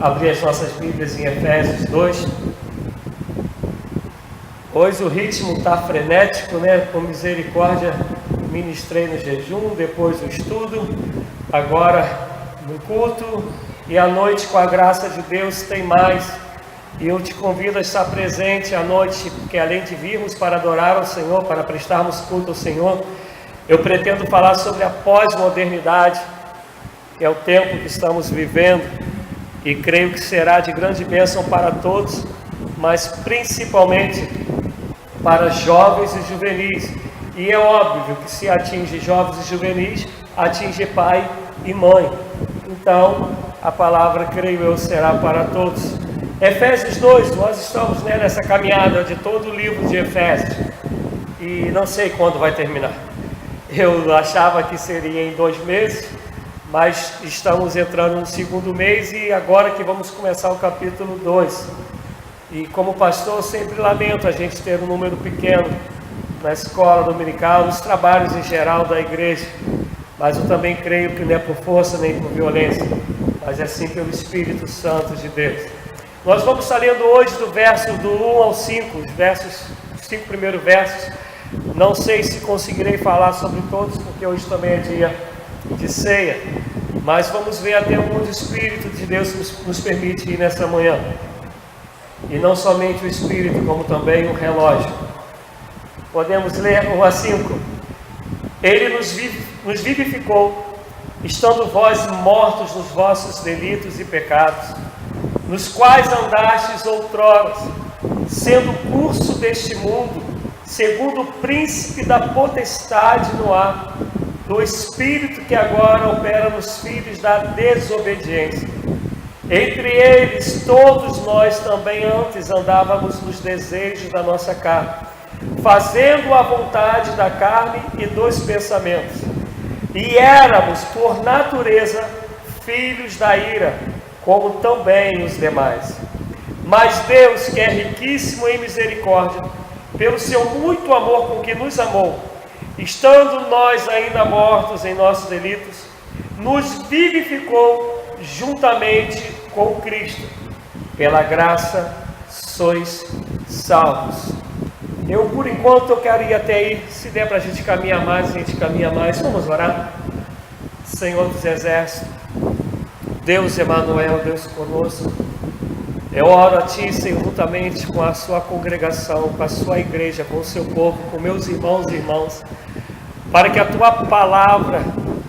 abrir as nossas Bíblias em Efésios 2. Hoje o ritmo está frenético, né? Com misericórdia, ministrei no jejum, depois o estudo, agora no culto, e à noite, com a graça de Deus, tem mais. E eu te convido a estar presente à noite, porque além de virmos para adorar ao Senhor, para prestarmos culto ao Senhor, eu pretendo falar sobre a pós-modernidade, que é o tempo que estamos vivendo, e creio que será de grande bênção para todos, mas principalmente para jovens e juvenis. E é óbvio que se atinge jovens e juvenis, atinge pai e mãe. Então, a palavra, creio eu, será para todos. Efésios 2, nós estamos nessa caminhada de todo o livro de Efésios, e não sei quando vai terminar. Eu achava que seria em 2 meses, mas estamos entrando no segundo mês, e agora que vamos começar o capítulo 2. E como pastor, eu sempre lamento a gente ter um número pequeno na escola dominical, nos trabalhos em geral da igreja, mas eu também creio que não é por força nem por violência, mas é sim pelo Espírito Santo de Deus. Nós vamos estar lendo hoje do verso do 1 ao 5, os 5 primeiros versos. Não sei se conseguirei falar sobre todos, porque hoje também é dia de ceia, mas vamos ver até onde o Espírito de Deus nos permite ir nessa manhã. E não somente o Espírito, como também o relógio. Podemos ler 1 a 5. Ele nos vivificou, estando vós mortos nos vossos delitos e pecados, nos quais andastes outrora, sendo o curso deste mundo, segundo o príncipe da potestade no ar, do Espírito que agora opera nos filhos da desobediência. Entre eles, todos nós também antes andávamos nos desejos da nossa carne, fazendo a vontade da carne e dos pensamentos. E éramos, por natureza, filhos da ira, como também os demais. Mas Deus, que é riquíssimo em misericórdia, pelo seu muito amor com que nos amou, estando nós ainda mortos em nossos delitos, nos vivificou juntamente com Cristo. Pela graça sois salvos. Por enquanto, eu quero ir até aí. Se der para a gente caminhar mais, a gente caminha mais. Vamos orar. Senhor dos Exércitos, Deus Emanuel, Deus conosco, eu oro a Ti, Senhor, juntamente com a Sua congregação, com a Sua igreja, com o Seu povo, com meus irmãos e irmãs, para que a Tua palavra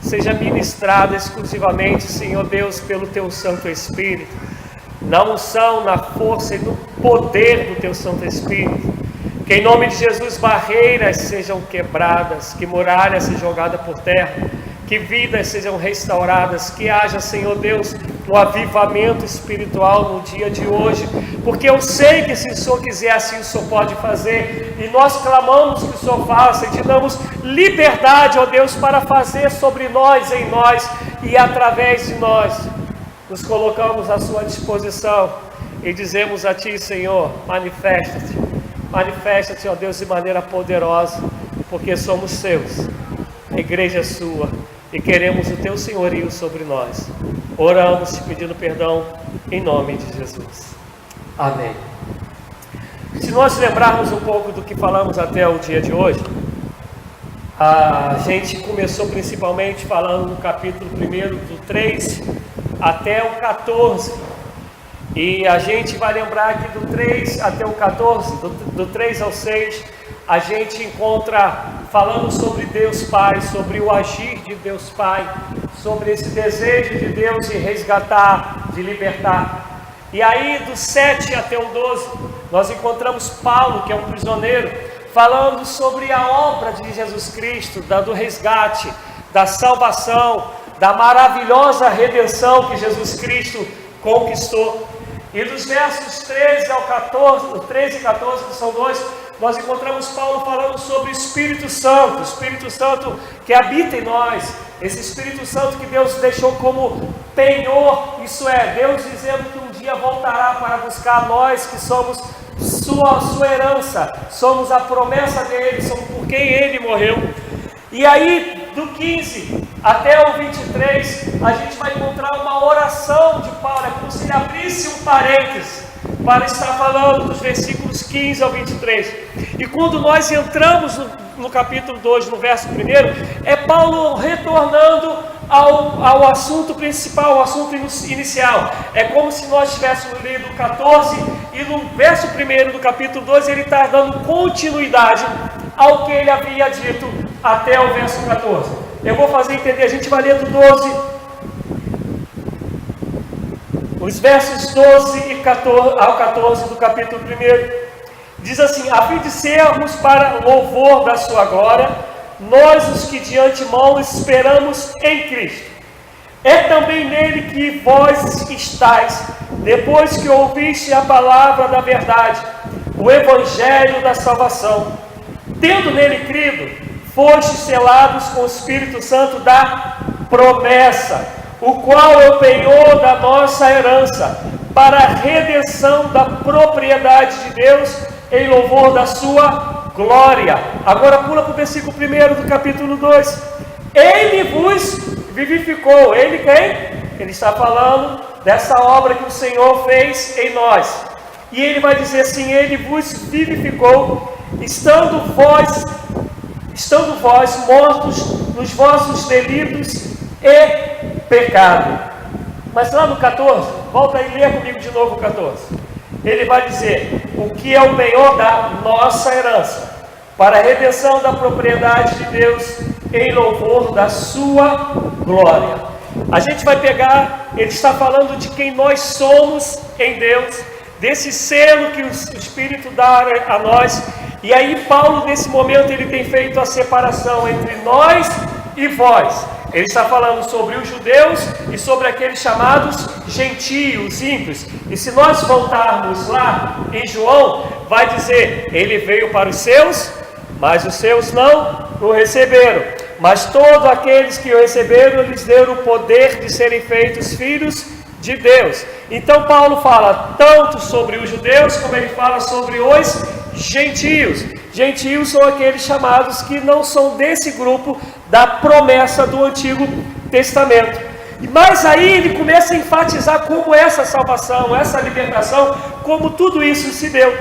seja ministrada exclusivamente, Senhor Deus, pelo Teu Santo Espírito, na unção, na força e no poder do Teu Santo Espírito. Que em nome de Jesus barreiras sejam quebradas, que muralhas sejam jogadas por terra, que vidas sejam restauradas, que haja, Senhor Deus, um avivamento espiritual no dia de hoje, porque eu sei que se o Senhor quiser assim, o Senhor pode fazer, e nós clamamos que o Senhor faça, e te damos liberdade, ó Deus, para fazer sobre nós, em nós e através de nós. Nos colocamos à sua disposição e dizemos a Ti, Senhor, manifesta-te, ó Deus, de maneira poderosa, porque somos Seus, a igreja é Sua, e queremos o Teu senhorio sobre nós. Oramos te pedindo perdão em nome de Jesus. Amém. Se nós lembrarmos um pouco do que falamos até o dia de hoje, a gente começou principalmente falando no capítulo 1, do 3 até o 14. E a gente vai lembrar que do 3 até o 14, do 3 ao 6, a gente encontra falando sobre Deus Pai, sobre o agir de Deus Pai, sobre esse desejo de Deus de resgatar, de libertar. E aí do 7 até o 12, nós encontramos Paulo, que é um prisioneiro, falando sobre a obra de Jesus Cristo, do resgate, da salvação, da maravilhosa redenção que Jesus Cristo conquistou. E dos versos 13 ao 14, 13 e 14, que são 2, nós encontramos Paulo falando sobre o Espírito Santo que habita em nós, esse Espírito Santo que Deus deixou como penhor, isso é, Deus dizendo que um dia voltará para buscar nós que somos sua herança, somos a promessa dele, somos por quem ele morreu. E aí do 15 até o 23, a gente vai encontrar uma oração de Paulo. É como se ele abrisse um parênteses para estar falando dos versículos 15 ao 23. E quando nós entramos no capítulo 2, no verso 1, é Paulo retornando ao assunto principal, ao assunto inicial. É como se nós tivéssemos lido o 14 e no verso 1 do capítulo 2 ele está dando continuidade ao que ele havia dito até o verso 14. Eu vou fazer entender, a gente vai ler do 12, os versos 12 e 14, ao 14 do capítulo 1. Diz assim: a fim de sermos para louvor da sua glória, nós os que de antemão esperamos em Cristo. É também nele que vós estáis, depois que ouviste a palavra da verdade, o evangelho da salvação. Tendo nele crido, fostes selados com o Espírito Santo da promessa, o qual é o penhor da nossa herança, para a redenção da propriedade de Deus, em louvor da sua glória. Agora pula para o versículo 1 do capítulo 2. Ele vos vivificou. Ele quem? Ele está falando dessa obra que o Senhor fez em nós. E ele vai dizer assim: ele vos vivificou, estando vós mortos nos vossos delitos e pecado. Mas lá no 14, volta aí e lê comigo de novo o 14. Ele vai dizer: o que é o penhor da nossa herança, para a redenção da propriedade de Deus, em louvor da sua glória. A gente vai pegar, ele está falando de quem nós somos em Deus, desse selo que o Espírito dá a nós. E aí Paulo, nesse momento, ele tem feito a separação entre nós e vós. Ele está falando sobre os judeus e sobre aqueles chamados gentios, ímpios. E se nós voltarmos lá em João, vai dizer: ele veio para os seus, mas os seus não o receberam. Mas todos aqueles que o receberam, lhes deram o poder de serem feitos filhos de Deus. Então Paulo fala tanto sobre os judeus, como ele fala sobre os gentios. Gentios são aqueles chamados que não são desse grupo da promessa do Antigo Testamento. Mas aí ele começa a enfatizar como essa salvação, essa libertação, como tudo isso se deu.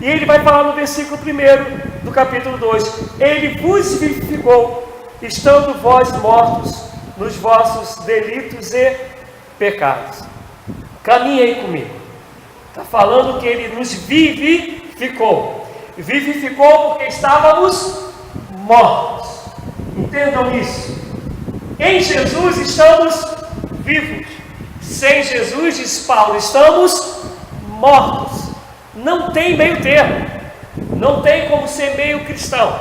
E ele vai falar no versículo 1 do capítulo 2: ele vos vivificou, estando vós mortos nos vossos delitos e pecados. Caminha aí comigo. Está falando que ele nos vivificou. Vivificou porque estávamos mortos. Entendam isso. Em Jesus estamos vivos. Sem Jesus, diz Paulo, estamos mortos. Não tem meio termo. Não tem como ser meio cristão.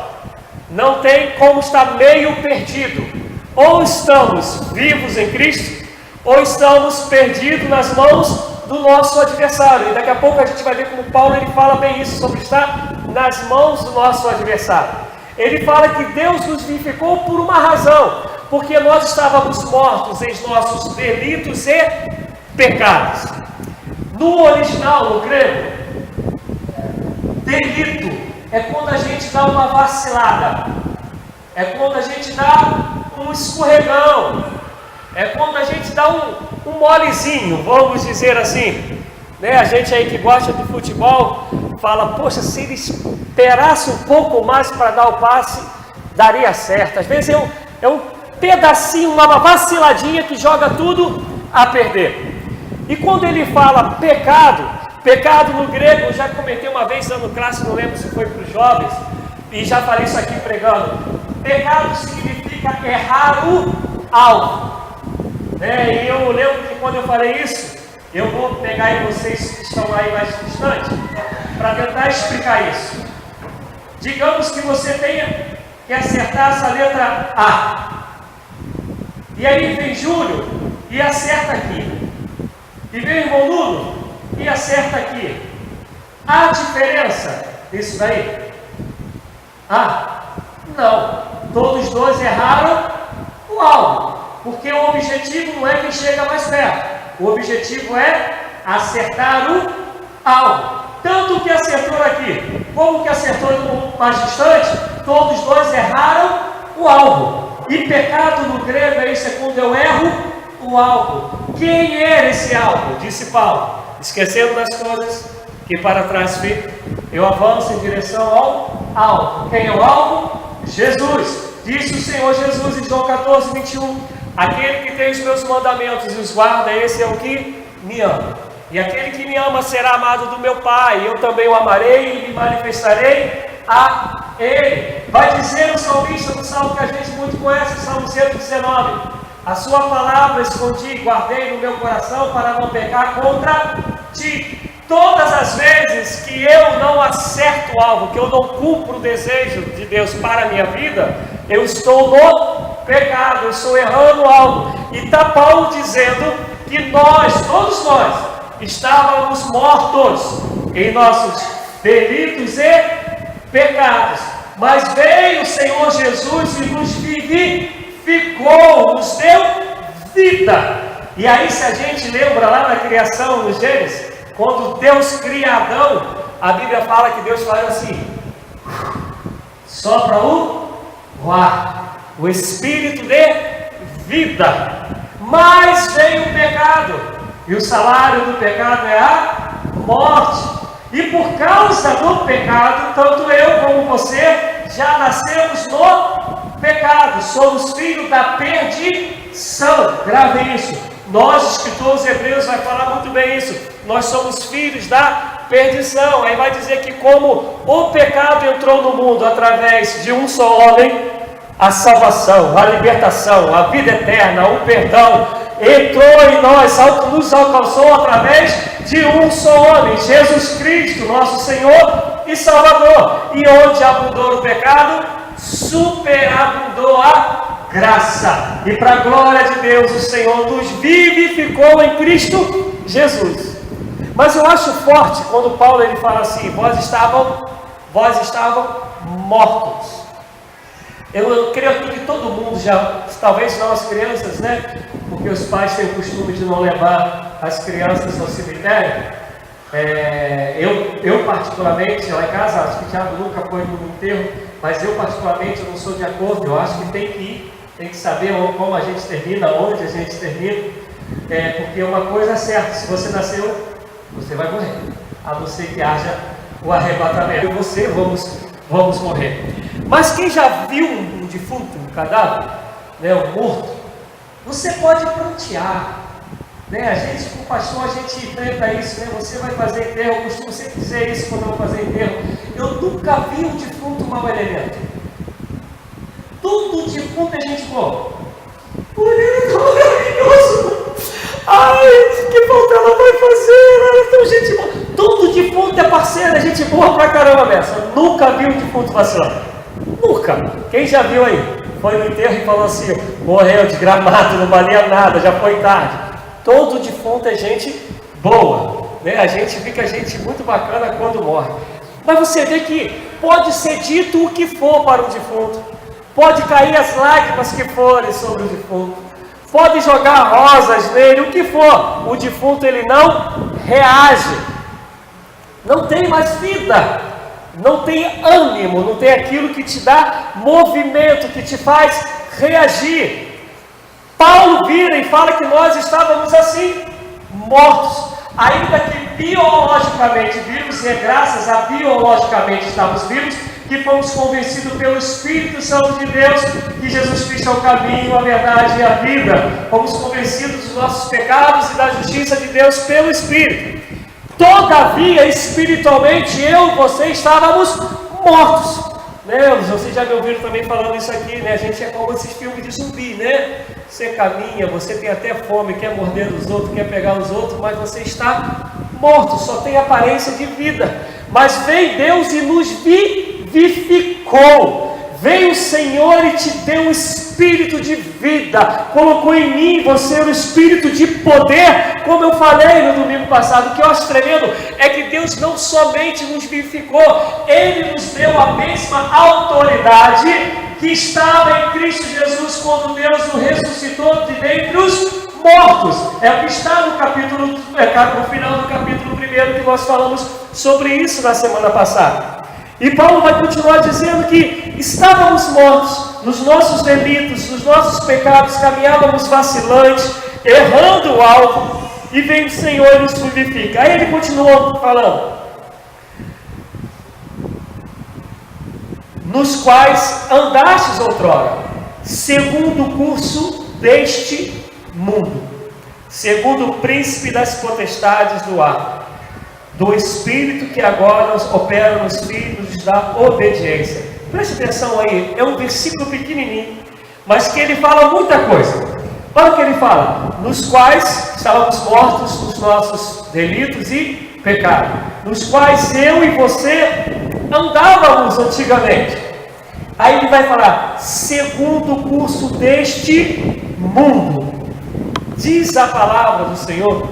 Não tem como estar meio perdido. Ou estamos vivos em Cristo, ou estamos perdidos nas mãos do nosso adversário. E daqui a pouco a gente vai ver como Paulo ele fala bem isso, sobre estar nas mãos do nosso adversário. Ele fala que Deus nos vivificou por uma razão, porque nós estávamos mortos em nossos delitos e pecados. No original, no grego, delito é quando a gente dá uma vacilada, é quando a gente dá um escorregão, é quando a gente dá um molezinho, vamos dizer assim, né? A gente aí que gosta do futebol fala: poxa, se ele esperasse um pouco mais para dar o passe, daria certo. Às vezes é um pedacinho, uma vaciladinha que joga tudo a perder. E quando ele fala pecado, pecado no grego, eu já comentei uma vez dando classe, não lembro se foi para os jovens, e já falei isso aqui pregando. Pecado significa errar o alvo. E eu lembro que quando eu falei isso, eu vou pegar aí vocês que estão aí mais distantes, para tentar explicar isso. Digamos que você tenha que acertar essa letra A. E aí vem Júlio e acerta aqui. E vem o irmão Nuno e acerta aqui. Há diferença nisso daí? Não. Todos dois erraram o alvo. Porque o objetivo não é quem chega mais perto. O objetivo é acertar o alvo. Tanto que acertou aqui, como que acertou no mais distante, todos dois erraram o alvo. E pecado no grego é isso, é quando eu erro o alvo. Quem era esse alvo? Disse Paulo. Esquecendo das coisas que para trás ficam, eu avanço em direção ao alvo. Quem é o alvo? Jesus. Disse o Senhor Jesus em João 14, 21. Aquele que tem os meus mandamentos e os guarda, esse é o que me ama. E aquele que me ama será amado do meu Pai. Eu também o amarei e me manifestarei a Ele. Vai dizer o salmista no salmo que a gente muito conhece, o Salmo 119. A sua palavra escondi, guardei no meu coração para não pecar contra ti. Todas as vezes que eu não acerto o alvo, que eu não cumpro o desejo de Deus para a minha vida, eu estou no pecado, eu estou errando algo. E está Paulo dizendo que nós, todos nós, estávamos mortos em nossos delitos e pecados. Mas veio o Senhor Jesus e nos vivificou, nos deu vida. E aí, se a gente lembra lá na criação, no Gênesis, quando Deus cria Adão, a Bíblia fala que Deus faz assim: sopra o ar, o espírito de vida. Mas veio o pecado, e o salário do pecado é a morte. E por causa do pecado, tanto eu como você já nascemos no pecado, somos filhos da perdição. Grave isso. Nós, escritores hebreus, vai falar muito bem isso. Nós somos filhos da perdição. Aí vai dizer que como o pecado entrou no mundo através de um só homem, a salvação, a libertação, a vida eterna, o perdão entrou em nós, nos alcançou através de um só homem, Jesus Cristo, nosso Senhor e Salvador. E onde abundou o pecado, superabundou a graça. E para a glória de Deus, o Senhor nos vivificou em Cristo Jesus. Mas eu acho forte quando Paulo ele fala assim: vós estavam mortos. Eu creio que todo mundo já, talvez não as crianças, né? Porque os pais têm o costume de não levar as crianças ao cemitério. Eu particularmente, lá em casa, acho que o Thiago nunca foi no enterro, mas eu particularmente eu não sou de acordo. Eu acho que tem que ir, tem que saber como a gente termina, onde a gente termina. Porque uma coisa é certa: se você nasceu, você vai morrer, a não ser que haja o arrebatamento. Eu e você vamos morrer. Mas quem já viu um defunto, um cadáver, né, um morto, você pode prantear, né? A gente, como pastor, a gente enfrenta isso, né? Você vai fazer enterro, eu costumo sempre dizer isso quando eu vou fazer enterro. Eu nunca vi um defunto mau elemento. Todo defunto é gente boa. Por ele é maravilhoso. Ai, que falta ela vai fazer? Ela é tão gente boa. Todo defunto é parceiro, é gente boa pra caramba dessa. Eu nunca vi um defunto vacilando. Nunca. Quem já viu aí? Foi no enterro e falou assim: morreu desgramado, não valia nada, já foi tarde. Todo defunto é gente boa, né? A gente fica gente muito bacana quando morre. Mas você vê que pode ser dito o que for para o defunto, pode cair as lágrimas que forem sobre o defunto, pode jogar rosas nele, o que for, o defunto ele não reage, não tem mais vida, não tem ânimo, não tem aquilo que te dá movimento, que te faz reagir. Paulo vira e fala que nós estávamos assim, mortos, ainda que biologicamente vivos, e é graças a biologicamente estamos vivos, que fomos convencidos pelo Espírito Santo de Deus, que Jesus Cristo é o caminho, a verdade e a vida. Fomos convencidos dos nossos pecados e da justiça de Deus pelo Espírito. Todavia, espiritualmente, eu e você estávamos mortos. Né? Vocês já me ouviram também falando isso aqui, né? A gente é como esses filmes de zumbi, né? Você caminha, você tem até fome, quer morder os outros, quer pegar os outros, mas você está morto, só tem aparência de vida. Mas veio Deus e nos vivificou. Veio o Senhor e te deu um espírito de vida, colocou em mim e você um espírito de poder, como eu falei no domingo passado. O que eu acho tremendo é que Deus não somente nos vivificou, Ele nos deu a mesma autoridade que estava em Cristo Jesus quando Deus o ressuscitou de dentre os mortos. É o que está no capítulo, no final do capítulo 1 que nós falamos sobre isso na semana passada. E Paulo vai continuar dizendo que estávamos mortos, nos nossos delitos, nos nossos pecados, caminhávamos vacilantes, errando o alvo, e vem o Senhor e nos purifica. Aí ele continua falando: nos quais andastes outrora, segundo o curso deste mundo, segundo o príncipe das potestades do ar, do Espírito que agora opera nos filhos da obediência. Preste atenção aí, é um versículo pequenininho, mas que ele fala muita coisa. Olha o que ele fala: nos quais estávamos mortos nos nossos delitos e pecados, nos quais eu e você andávamos antigamente. Aí ele vai falar, segundo o curso deste mundo. Diz a palavra do Senhor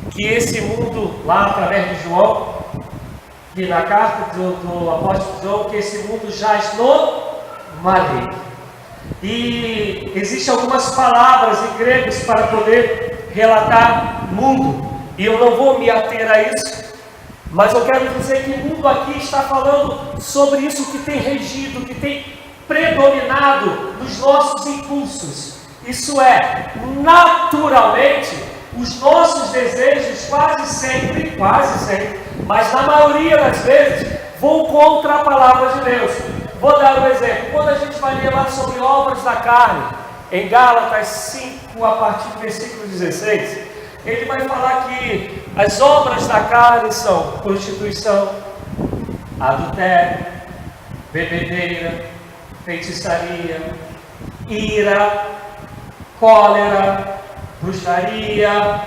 que esse mundo, lá através de João, que na carta do apóstolo João, que esse mundo jaz no maligno. E existem algumas palavras em gregos para poder relatar mundo, e eu não vou me ater a isso, mas eu quero dizer que o mundo aqui está falando sobre isso que tem regido, que tem predominado nos nossos impulsos. Isso é, naturalmente, os nossos desejos quase sempre, mas na maioria das vezes, vão contra a palavra de Deus. Vou dar um exemplo. Quando a gente vai ler lá sobre obras da carne, em Gálatas 5, a partir do versículo 16, ele vai falar que as obras da carne são prostituição, adultério, bebedeira, feitiçaria, ira, cólera, bruxaria.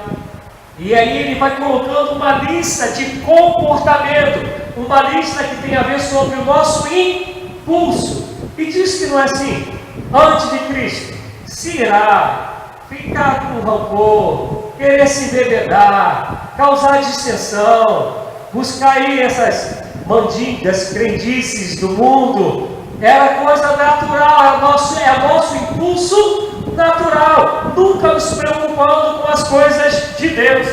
E aí ele vai colocando uma lista de comportamento, uma lista que tem a ver sobre o nosso impulso. E diz que não é assim. Antes de Cristo, se irar, ficar com rancor, querer se embebedar, causar dissensão, buscar aí essas mandigas, crendices do mundo, era coisa natural, é nosso impulso natural, nunca nos preocupando com as coisas de Deus.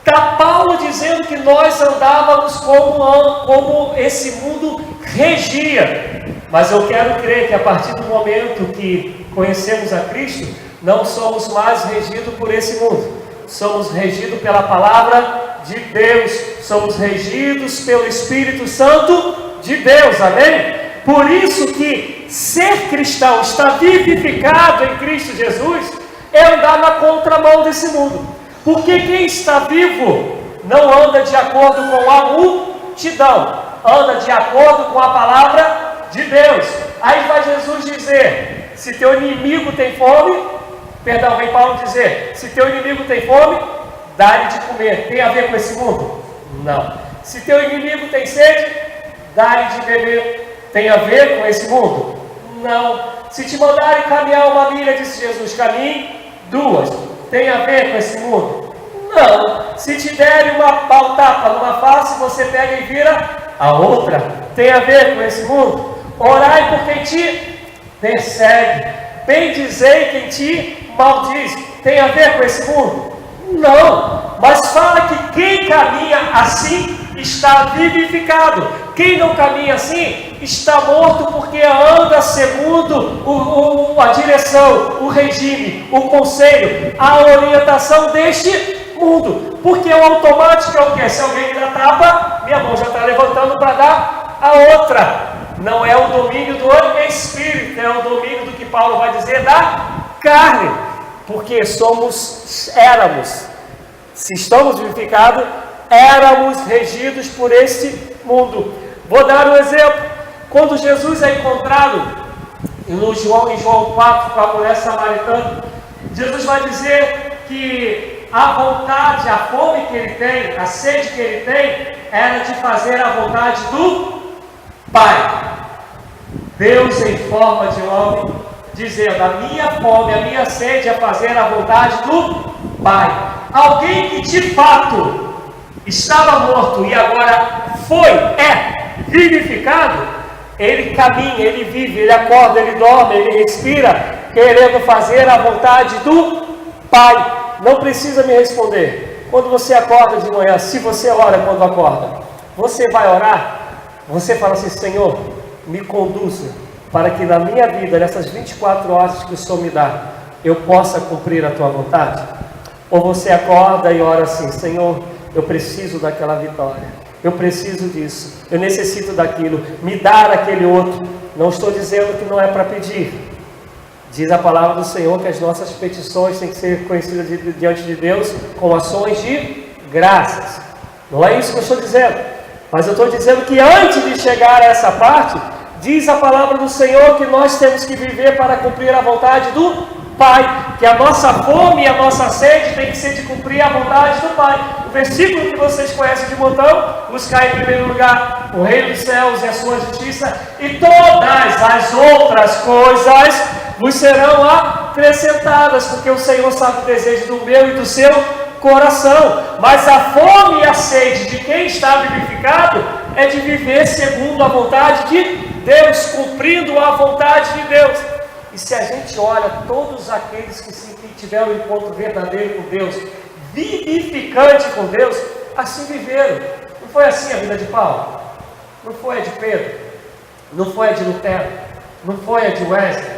Está Paulo dizendo que nós andávamos como esse mundo regia, mas eu quero crer que a partir do momento que conhecemos a Cristo, não somos mais regidos por esse mundo, somos regidos pela palavra de Deus, somos regidos pelo Espírito Santo de Deus, amém? Por isso que ser cristão, estar vivificado em Cristo Jesus, é andar na contramão desse mundo. Porque quem está vivo não anda de acordo com a multidão, anda de acordo com a palavra de Deus. Aí vai Jesus dizer, se teu inimigo tem fome, vem Paulo dizer, se teu inimigo tem fome, dá-lhe de comer. Tem a ver com esse mundo? Não. Se teu inimigo tem sede, dá-lhe de beber. Tem a ver com esse mundo? Não. Se te mandarem caminhar uma milha, disse Jesus, caminhe 2. Tem a ver com esse mundo? Não. Se te derem uma tapa numa face, você pega e vira a outra. Tem a ver com esse mundo? Orai por quem te persegue. Bendizei quem te maldiz. Tem a ver com esse mundo? Não. Mas fala que quem caminha assim está vivificado. Quem não caminha assim está morto, porque anda segundo a direção, o regime, o conselho, a orientação deste mundo. Porque o automático é o que? Se alguém me dá tapa, minha mão já está levantando para dar a outra. Não é o domínio do Espírito, é o domínio do que Paulo vai dizer da carne. Porque éramos, se estamos vivificados, éramos regidos por este mundo. Vou dar um exemplo. Quando Jesus é encontrado em João 4, com a mulher samaritana, Jesus vai dizer que a vontade, a fome que ele tem, a sede que ele tem, era de fazer a vontade do Pai. Deus em forma de homem, dizendo, a minha fome, a minha sede é fazer a vontade do Pai. Alguém que de fato estava morto e agora vivificado, ele caminha, ele vive, ele acorda, ele dorme, ele respira, querendo fazer a vontade do Pai. Não precisa me responder. Quando você acorda de manhã, se você ora quando acorda, você vai orar? Você fala assim, Senhor, me conduza para que na minha vida, nessas 24 horas que o Senhor me dá, eu possa cumprir a tua vontade? Ou você acorda e ora assim: Senhor, eu preciso daquela vitória, eu preciso disso, eu necessito daquilo, me dá aquele outro. Não estou dizendo que não é para pedir. Diz a palavra do Senhor que as nossas petições têm que ser conhecidas diante de Deus com ações de graças. Não é isso que eu estou dizendo, mas eu estou dizendo que antes de chegar a essa parte, diz a palavra do Senhor que nós temos que viver para cumprir a vontade do Pai, que a nossa fome e a nossa sede tem que ser de cumprir a vontade do Pai. O versículo que vocês conhecem de montão: buscar em primeiro lugar o reino dos céus e a sua justiça, e todas as outras coisas vos serão acrescentadas, porque o Senhor sabe o desejo do meu e do seu coração. Mas a fome e a sede de quem está vivificado é de viver segundo a vontade de Deus, cumprindo a vontade de Deus. E se a gente olha todos aqueles que tiveram um encontro verdadeiro com Deus, vivificante com Deus, assim viveram. Não foi assim a vida de Paulo? Não foi a de Pedro? Não foi a de Lutero? Não foi a de Wesley?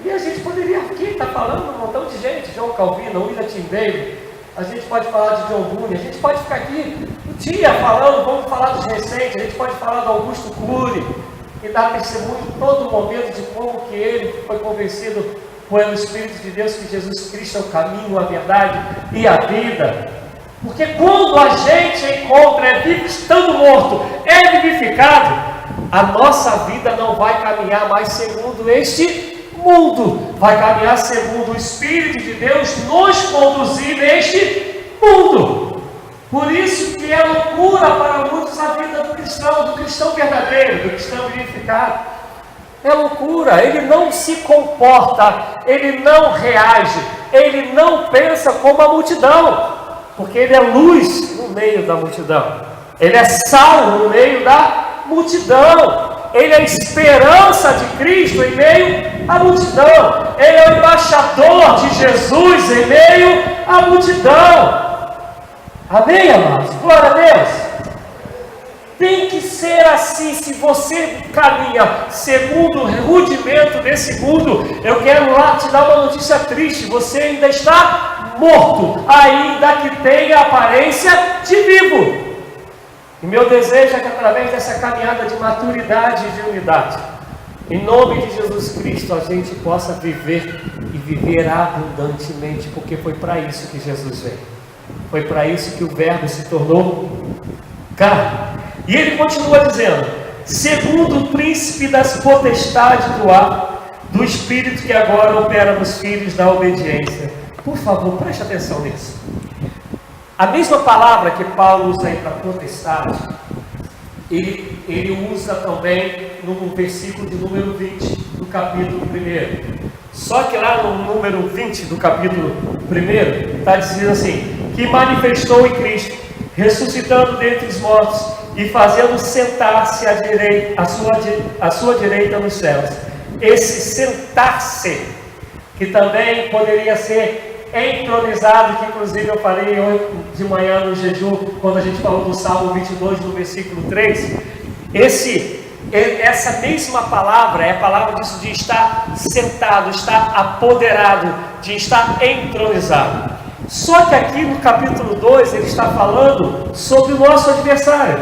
E a gente poderia aqui estar falando um montão de gente: João Calvino, William Tyndale, a gente pode falar de John Bunyan, a gente pode ficar aqui um dia falando, vamos falar dos recentes, a gente pode falar do Augusto Cury, que dá testemunho em todo momento de como que ele foi convencido pelo Espírito de Deus que Jesus Cristo é o caminho, a verdade e a vida. Porque quando a gente encontra, é vivo estando morto, é vivificado, a nossa vida não vai caminhar mais segundo este mundo, vai caminhar segundo o Espírito de Deus nos conduzir neste mundo. Por isso que é loucura para muitos a vida do cristão verdadeiro, do cristão vivificado. É loucura, ele não se comporta, ele não reage, ele não pensa como a multidão, porque ele é luz no meio da multidão, ele é sal no meio da multidão, ele é a esperança de Cristo em meio à multidão, ele é o embaixador de Jesus em meio à multidão. Amém, amados? Glória a Deus! Tem que ser assim. Se você caminha segundo o rudimento desse mundo, eu quero lá te dar uma notícia triste: você ainda está morto, ainda que tenha aparência de vivo. E meu desejo é que através dessa caminhada de maturidade e de unidade, em nome de Jesus Cristo, a gente possa viver e viver abundantemente, porque foi para isso que Jesus veio. Foi para isso que o Verbo se tornou carne. E ele continua dizendo: segundo o príncipe das potestades do ar, do Espírito que agora opera nos filhos da obediência. Por favor, preste atenção nisso. A mesma palavra que Paulo usa aí para potestade, ele usa também no versículo de número 20 do capítulo 1. Só que lá no número 20 do capítulo 1, está dizendo assim: que manifestou em Cristo, ressuscitando dentre os mortos e fazendo sentar-se à sua direita nos céus. Esse sentar-se, que também poderia ser entronizado, que inclusive eu falei hoje de manhã no jejum, quando a gente falou do Salmo 22, no versículo 3, essa mesma palavra é a palavra disso de estar sentado, estar apoderado, de estar entronizado. Só que aqui no capítulo 2 ele está falando sobre o nosso adversário.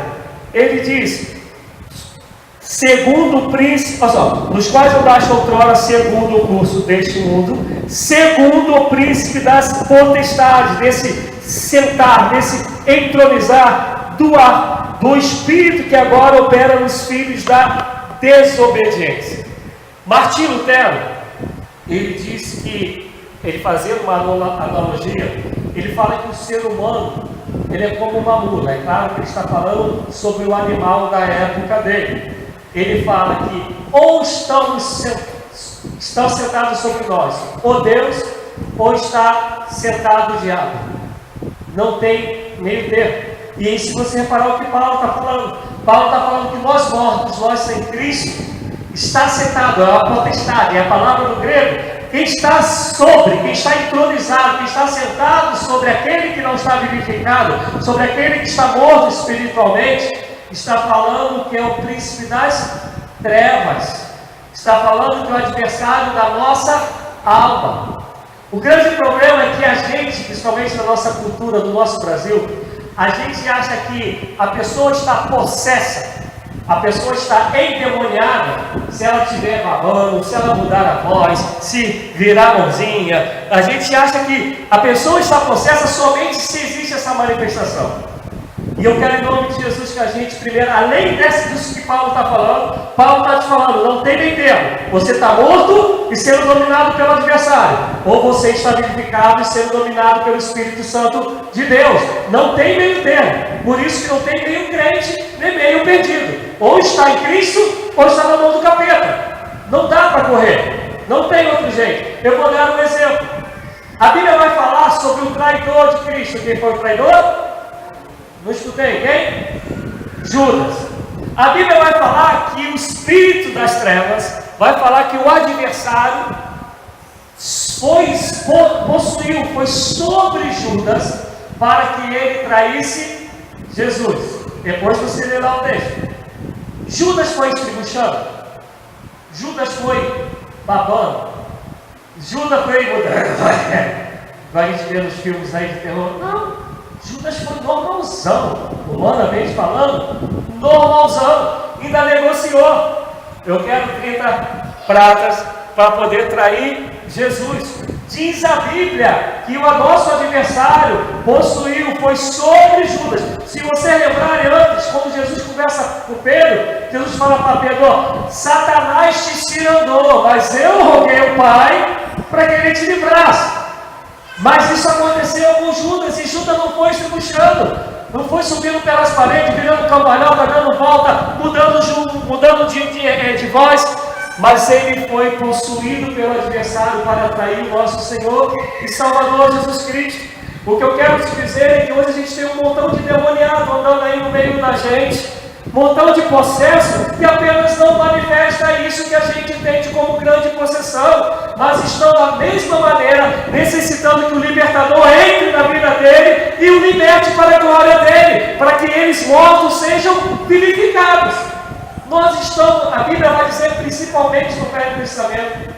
Ele diz: segundo o príncipe, nos quais andaste outrora segundo o curso deste mundo, segundo o príncipe das potestades, desse sentar, desse entronizar do ar, do Espírito que agora opera nos filhos da desobediência. Martim Lutero, ele disse que, ele fazendo uma analogia, ele fala que o ser humano, ele é como uma mula. É claro que ele está falando sobre o animal da época dele. Ele fala que ou estão sentados sobre nós, ou Deus, ou está sentado o diabo. Não tem meio termo. E aí, se você reparar o que Paulo está falando, Paulo está falando que nós mortos, nós sem Cristo, está sentado, é uma potestade, é a palavra do grego. Quem está sobre, quem está entronizado, quem está sentado sobre aquele que não está vivificado, sobre aquele que está morto espiritualmente, está falando que é o príncipe das trevas. Está falando do adversário da nossa alma. O grande problema é que a gente, principalmente na nossa cultura, no nosso Brasil, a gente acha que a pessoa está possessa, a pessoa está endemoniada se ela estiver babando, se ela mudar a voz, se virar a mãozinha. A gente acha que a pessoa está possessa somente se existe essa manifestação. E eu quero, em nome de Jesus, que a gente, primeiro, além disso que Paulo está falando, Paulo está te falando, não tem meio termo. Você está morto e sendo dominado pelo adversário, ou você está vivificado e sendo dominado pelo Espírito Santo de Deus. Não tem meio termo. Por isso que não tem meio crente, nem meio perdido. Ou está em Cristo, ou está na mão do capeta. Não dá para correr. Não tem outro jeito. Eu vou dar um exemplo. A Bíblia vai falar sobre o traidor de Cristo. Quem foi o traidor? Não escutei, quem? Judas. A Bíblia vai falar que o espírito das trevas vai falar que o adversário foi sobre Judas para que ele traísse Jesus. Depois você lê lá o texto. Judas foi estribuchando, Judas foi babando, Judas foi mudando. Vai a gente ver nos filmes aí de terror. Não. Judas foi normalzão, humanamente falando, normalzão, ainda negociou. Eu quero 30 pratas para poder trair Jesus. Diz a Bíblia que o nosso adversário foi sobre Judas. Se você lembrar antes, quando Jesus conversa com Pedro, Jesus fala para Pedro: Satanás te cirandou, mas eu roguei ao Pai para que ele te livrasse. Mas isso aconteceu com Judas, e Judas não foi estribuchando, não foi subindo pelas paredes, virando cambalhota, dando volta, mudando de voz, mas ele foi possuído pelo adversário para atrair o nosso Senhor e Salvador Jesus Cristo. O que eu quero te dizer é que hoje a gente tem um montão de demoniado andando aí no meio da gente, montão de possesso que apenas não manifesta isso que a gente entende como grande possessão, mas estão da mesma maneira necessitando que o libertador entre na vida dele e o liberte para a glória dele, para que eles mortos sejam vivificados. Nós estamos, a Bíblia vai dizer principalmente no Velho Testamento,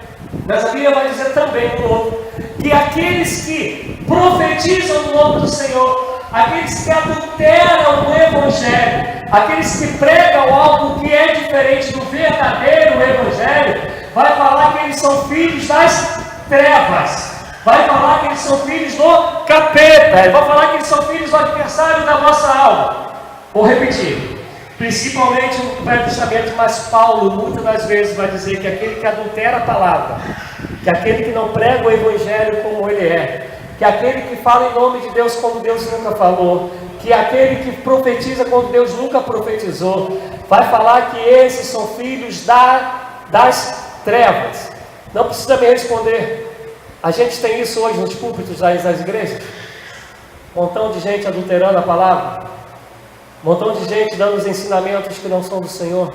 mas a Bíblia vai dizer também no Novo, que aqueles que profetizam no nome do Senhor, aqueles que adulteram o Evangelho, aqueles que pregam algo que é diferente do verdadeiro Evangelho, vai falar que eles são filhos das trevas, vai falar que eles são filhos do capeta, vai falar que eles são filhos do adversário da nossa alma. Vou repetir, principalmente no Velho Testamento, mas Paulo muitas das vezes vai dizer que aquele que adultera a palavra, que aquele que não prega o Evangelho como ele é, que aquele que fala em nome de Deus como Deus nunca falou, que aquele que profetiza como Deus nunca profetizou, vai falar que esses são filhos das trevas. Não precisa me responder. A gente tem isso hoje nos púlpitos das igrejas. Um montão de gente adulterando a palavra, um montão de gente dando os ensinamentos que não são do Senhor.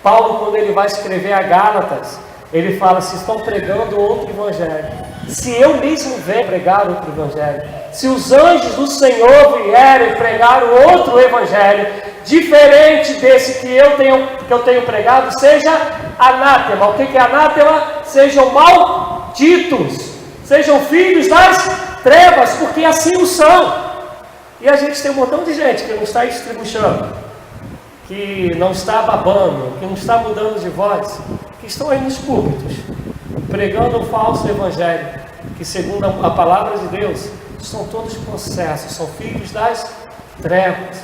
Paulo, quando ele vai escrever a Gálatas, ele fala: se estão pregando outro evangelho, se eu mesmo vier pregar outro evangelho, se os anjos do Senhor vierem pregar outro evangelho, diferente desse que eu tenho pregado, seja anátema. O que é anátema? Sejam malditos, sejam filhos das trevas, porque assim o são. E a gente tem um montão de gente que não está estribuchando, que não está babando, que não está mudando de voz, que estão aí nos púlpitos, pregando um falso evangelho, que segundo a palavra de Deus, são todos possessos, são filhos das trevas.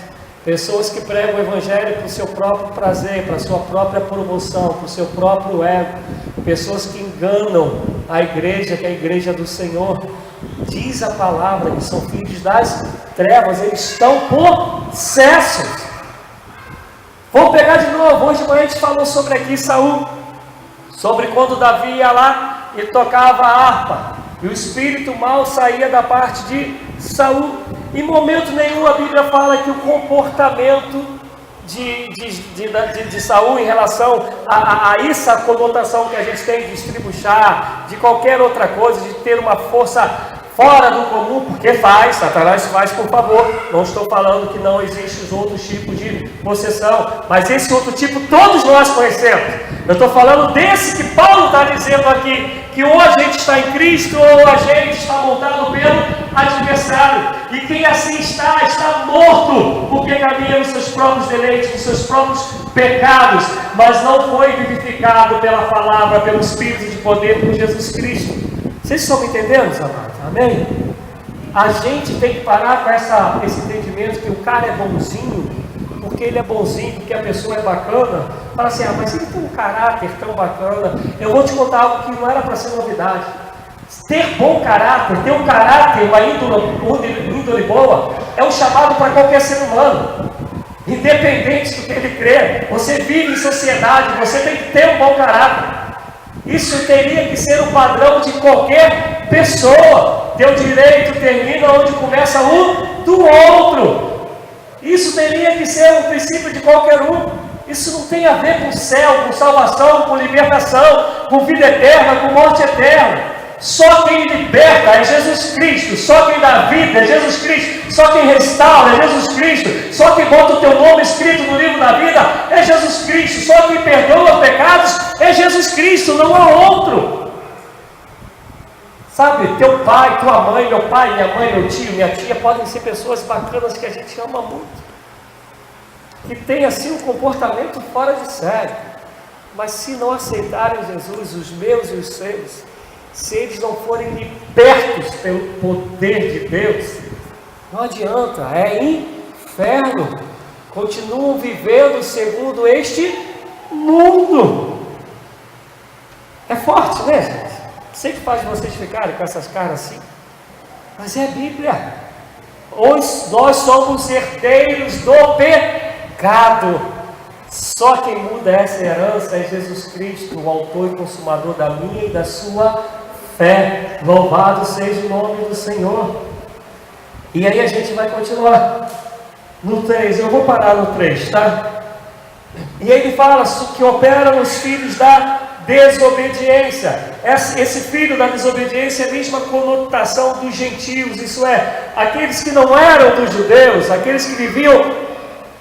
Pessoas que pregam o evangelho para o seu próprio prazer, para a sua própria promoção, para o seu próprio ego. Pessoas que enganam a igreja, que é a igreja do Senhor. Diz a palavra que são filhos das trevas, eles estão possessos. Vamos pegar de novo. Hoje de manhã a gente falou sobre aqui Saul, sobre quando Davi ia lá e tocava a harpa, e o espírito mau saía da parte de Saul. Em momento nenhum a Bíblia fala que o comportamento de Saul em relação a essa conotação que a gente tem de estribuchar, de qualquer outra coisa, de ter uma força fora do comum, porque faz, Satanás faz, por favor. Não estou falando que não existem os outros tipos de possessão, mas esse outro tipo todos nós conhecemos. Eu estou falando desse que Paulo está dizendo aqui, que ou a gente está em Cristo, ou a gente está montado pelo adversário. E quem assim está morto, porque caminha nos seus próprios deleites, nos seus próprios pecados, mas não foi vivificado pela palavra, pelo Espírito de poder, por Jesus Cristo. Vocês estão me entendendo, amados? Amém? A gente tem que parar com esse entendimento que o cara é bonzinho, porque ele é bonzinho, porque a pessoa é bacana. Fala assim, mas ele tem um caráter tão bacana. Eu vou te contar algo que não era para ser novidade. Ter bom caráter, ter um caráter, uma índole boa, é um chamado para qualquer ser humano. Independente do que ele crê, você vive em sociedade, você tem que ter um bom caráter. Isso teria que ser o padrão de qualquer pessoa. Teu direito termina onde começa o do outro. Isso teria que ser um princípio de qualquer um. Isso não tem a ver com céu, com salvação, com libertação, com vida eterna, com morte eterna. Só quem liberta é Jesus Cristo, só quem dá vida é Jesus Cristo, só quem restaura é Jesus Cristo, só quem bota o teu nome escrito no livro da vida é Jesus Cristo, só quem perdoa pecados é Jesus Cristo, não há outro. Sabe, teu pai, tua mãe, meu pai, minha mãe, meu tio, minha tia, podem ser pessoas bacanas que a gente ama muito, que tem assim um comportamento fora de série, mas se não aceitarem Jesus, os meus e os seus, se eles não forem libertos pelo poder de Deus, não adianta, é inferno. Continuam vivendo segundo este mundo. É forte, né, gente? Sei que faz vocês ficarem com essas caras assim, mas é a Bíblia. Nós somos herdeiros do pecado. Só quem muda essa herança é Jesus Cristo, o autor e consumador da minha e da sua fé. Louvado seja o nome do Senhor. E aí a gente vai continuar no 3, eu vou parar no 3, tá? E aí ele fala que opera nos filhos da desobediência. Esse filho da desobediência é a mesma conotação dos gentios, isso é, aqueles que não eram dos judeus, aqueles que viviam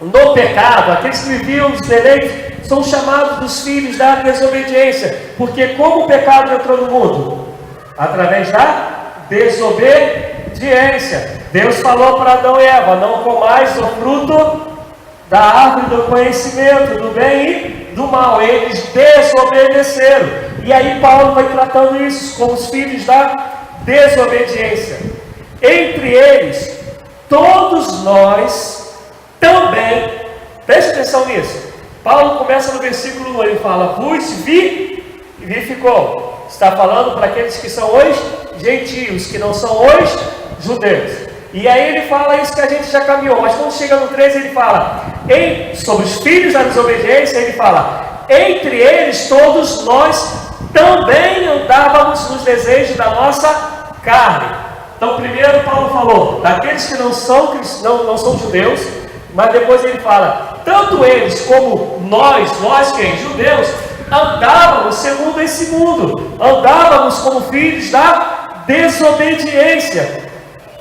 no pecado, aqueles que viviam os deleites, são chamados dos filhos da desobediência. Porque como o pecado entrou no mundo? Através da desobediência. Deus falou para Adão e Eva, não comais o fruto da árvore do conhecimento do bem e do mal. Eles desobedeceram. E aí Paulo vai tratando isso com os filhos da desobediência. Entre eles, todos nós também, preste atenção nisso. Paulo começa no versículo 1, ele fala, vos vivificou. Está falando para aqueles que são os gentios, que não são os judeus. E aí ele fala isso que a gente já caminhou, mas quando chega no 13 ele fala, sobre os filhos da desobediência, ele fala, entre eles todos nós também andávamos nos desejos da nossa carne. Então primeiro Paulo falou, daqueles que não são judeus, mas depois ele fala, tanto eles como nós quem? Judeus, andávamos segundo esse mundo, andávamos como filhos da desobediência.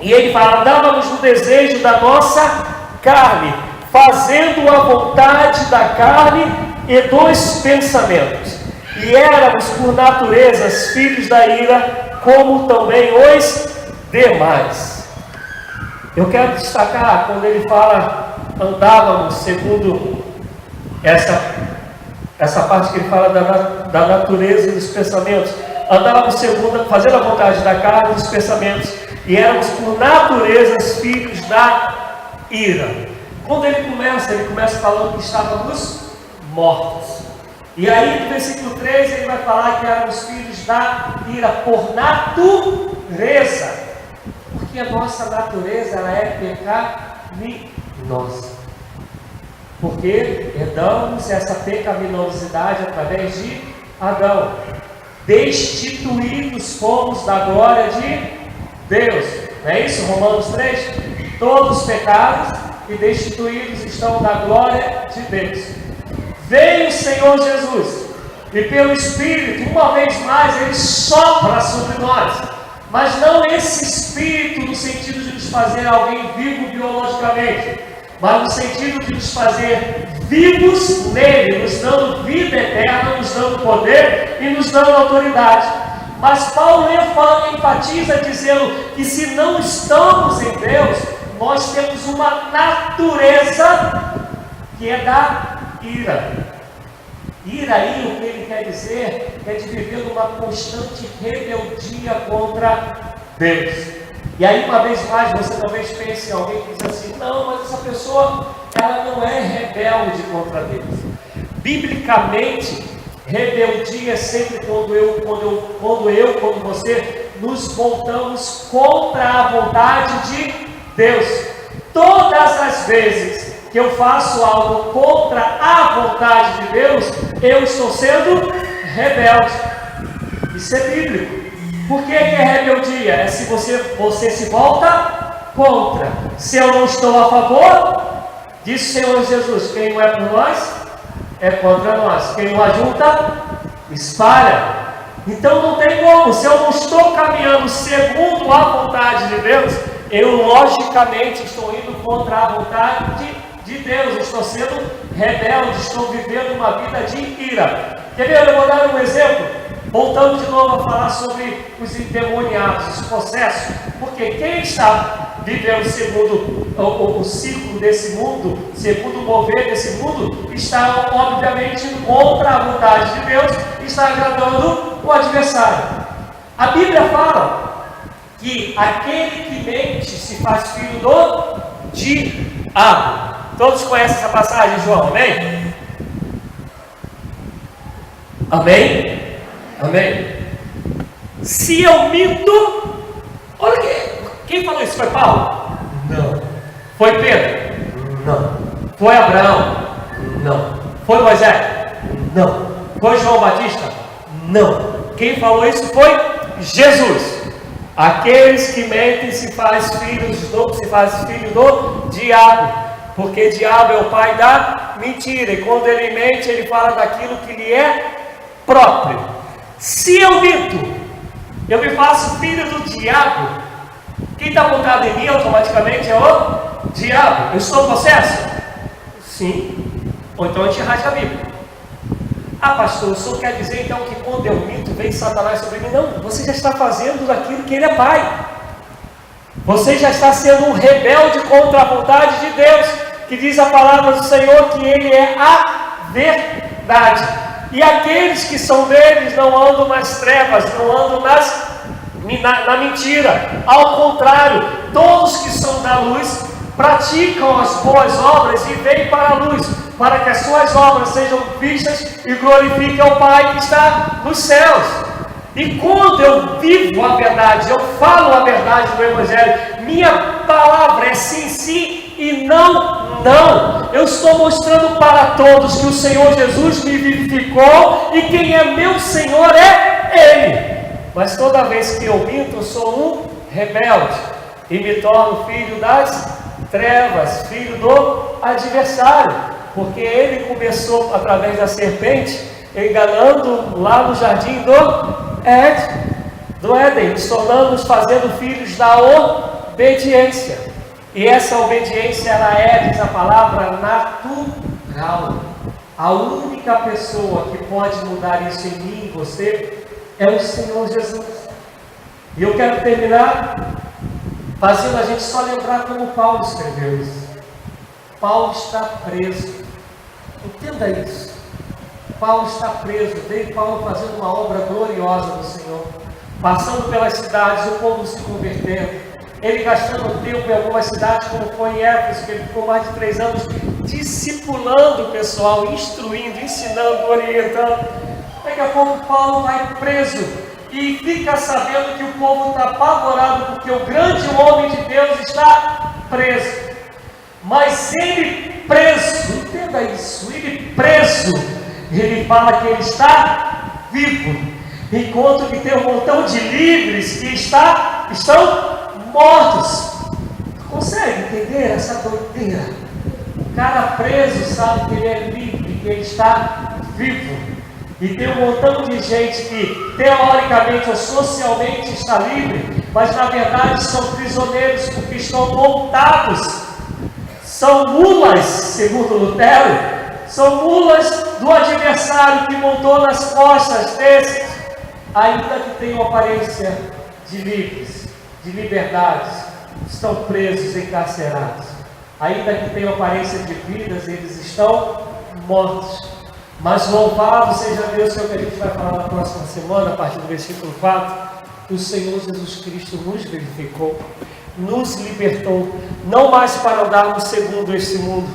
E ele fala, andávamos no desejo da nossa carne, fazendo a vontade da carne e dos pensamentos. E éramos por natureza filhos da ira, como também os demais. Eu quero destacar quando ele fala andávamos segundo essa parte que ele fala da natureza e dos pensamentos. Andávamos fazendo a vontade da carne e dos pensamentos, e éramos por natureza filhos da ira. Quando ele começa falando que estávamos mortos. E aí no versículo 3 ele vai falar que éramos filhos da ira por natureza. Porque a nossa natureza ela é pecaminosa. Porque herdamos essa pecaminosidade através de Adão. Destituídos fomos da glória de Deus. Não é isso? Romanos 3? Todos pecados e destituídos estão da glória de Deus. Veio o Senhor Jesus e pelo Espírito, uma vez mais, Ele sopra sobre nós. Mas não esse espírito no sentido de nos fazer alguém vivo biologicamente, mas no sentido de nos fazer vivos nele, nos dando vida eterna, nos dando poder e nos dando autoridade. Mas Paulo enfatiza dizendo que se não estamos em Deus, nós temos uma natureza que é da ira. Ira aí, o que ele quer dizer, é de viver numa constante rebeldia contra Deus. E aí, uma vez mais, você talvez pense em alguém que diz assim: não, mas essa pessoa, ela não é rebelde contra Deus. Biblicamente, rebeldia é sempre quando você nos voltamos contra a vontade de Deus. Todas as vezes que eu faço algo contra a vontade de Deus, eu estou sendo rebelde. Isso é bíblico. Por que é rebeldia? É se você se volta contra. Se eu não estou a favor, diz o Senhor Jesus: quem não é por nós, é contra nós. Quem não ajunta, espalha. Então não tem como. Se eu não estou caminhando segundo a vontade de Deus, eu logicamente estou indo contra a vontade de Deus. Eu estou sendo rebelde, estou vivendo uma vida de ira. Quer ver? Eu vou dar um exemplo. Voltando de novo a falar sobre os endemoniados, os possessos. Porque quem está vivendo segundo o ciclo desse mundo, segundo o mover desse mundo, está obviamente contra a vontade de Deus, está agradando o adversário. A Bíblia fala que aquele que mente se faz filho do diabo. Todos conhecem essa passagem, João? Amém? Amém? Amém? Se eu minto, olha quem falou isso? Foi Paulo? Não. Foi Pedro? Não. Foi Abraão? Não. Foi Moisés? Não. Foi João Batista? Não. Quem falou isso foi Jesus. Aqueles que mentem se faz filho do diabo, porque diabo é o pai da mentira, e quando ele mente, ele fala daquilo que lhe é próprio. Se eu minto, eu me faço filho do diabo. Quem está apontado em mim automaticamente é o diabo. Eu estou possesso? Sim. Ou então a gente rasga a Bíblia. Ah, pastor, o senhor quer dizer então que quando eu minto vem Satanás sobre mim? Não, você já está fazendo daquilo que ele é pai. Você já está sendo um rebelde contra a vontade de Deus, que diz a palavra do Senhor que ele é a verdade. E aqueles que são deles não andam nas trevas, não andam na mentira. Ao contrário, todos que são da luz praticam as boas obras e vêm para a luz, para que as suas obras sejam vistas e glorifiquem ao Pai que está nos céus. E quando eu vivo a verdade, eu falo a verdade do Evangelho, minha palavra é sim, sim e não, não. Eu estou mostrando para todos que o Senhor Jesus me vivificou e quem é meu Senhor é Ele. Mas toda vez que eu minto, eu sou um rebelde e me torno filho das trevas, filho do adversário, porque ele começou através da serpente, enganando lá no jardim do Éden, nos tornando, fazendo filhos da obediência. E essa obediência, ela é, diz a palavra, natural. A única pessoa que pode mudar isso em mim e você é o Senhor Jesus. E eu quero terminar fazendo a gente só lembrar como Paulo escreveu isso. Paulo está preso. Entenda isso. Paulo está preso. Veio Paulo fazendo uma obra gloriosa do Senhor, passando pelas cidades, o povo se convertendo. Ele gastando tempo em algumas cidades, como foi em Éfeso, que ele ficou mais de 3 anos discipulando o pessoal, instruindo, ensinando, orientando. Daqui a pouco Paulo vai preso e fica sabendo que o povo está apavorado porque o grande homem de Deus está preso. Mas ele preso, entenda isso, ele preso, ele fala que ele está vivo, enquanto que tem um montão de livres que estão mortos. Consegue entender essa doideira? O cara preso sabe que ele é livre, que ele está vivo. E tem um montão de gente que teoricamente ou socialmente está livre, mas na verdade são prisioneiros porque estão montados, são mulas, segundo Lutero, são mulas do adversário que montou nas costas desses, ainda que tenham aparência de livres, de liberdades, estão presos, encarcerados, ainda que tenham aparência de vidas, eles estão mortos. Mas louvado seja Deus, que é o que a gente vai falar na próxima semana, a partir do versículo 4, o Senhor Jesus Cristo nos vivificou, nos libertou, não mais para andarmos segundo este mundo,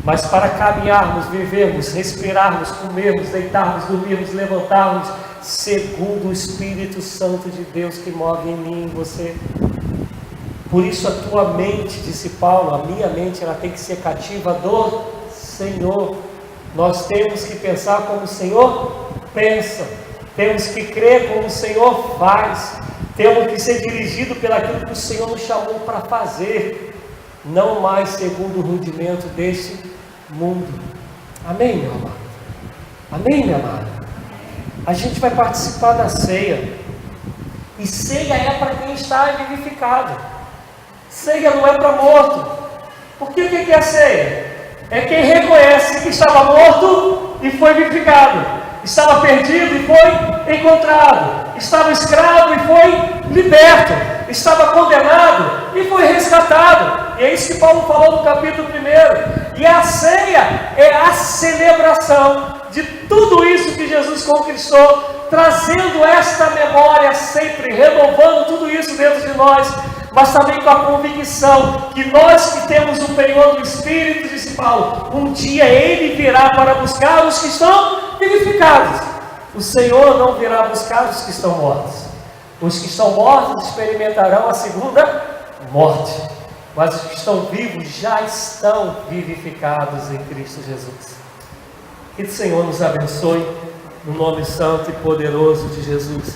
mas para caminharmos, vivermos, respirarmos, comermos, deitarmos, dormirmos, levantarmos, segundo o Espírito Santo de Deus que move em mim e em você. Por isso a tua mente, disse Paulo, a minha mente, ela tem que ser cativa do Senhor. Nós temos que pensar como o Senhor pensa, temos que crer como o Senhor faz, temos que ser dirigidos pelaquilo que o Senhor nos chamou para fazer, não mais segundo o rudimento deste mundo. Amém, meu amado? Amém, minha amada? A gente vai participar da ceia, e ceia é para quem está vivificado, ceia não é para morto. Porque o que é a ceia? É quem reconhece que estava morto e foi vivificado, estava perdido e foi encontrado, estava escravo e foi liberto, estava condenado e foi resgatado. E é isso que Paulo falou no capítulo 1. E a ceia é a celebração de tudo isso que Jesus conquistou, trazendo esta memória sempre, renovando tudo isso dentro de nós, mas também com a convicção que nós que temos o penhor do Espírito, disse Paulo, um dia Ele virá para buscar os que estão vivificados. O Senhor não virá buscar os que estão mortos. Os que estão mortos experimentarão a segunda morte, mas os que estão vivos já estão vivificados em Cristo Jesus. Que o Senhor nos abençoe, no nome santo e poderoso de Jesus.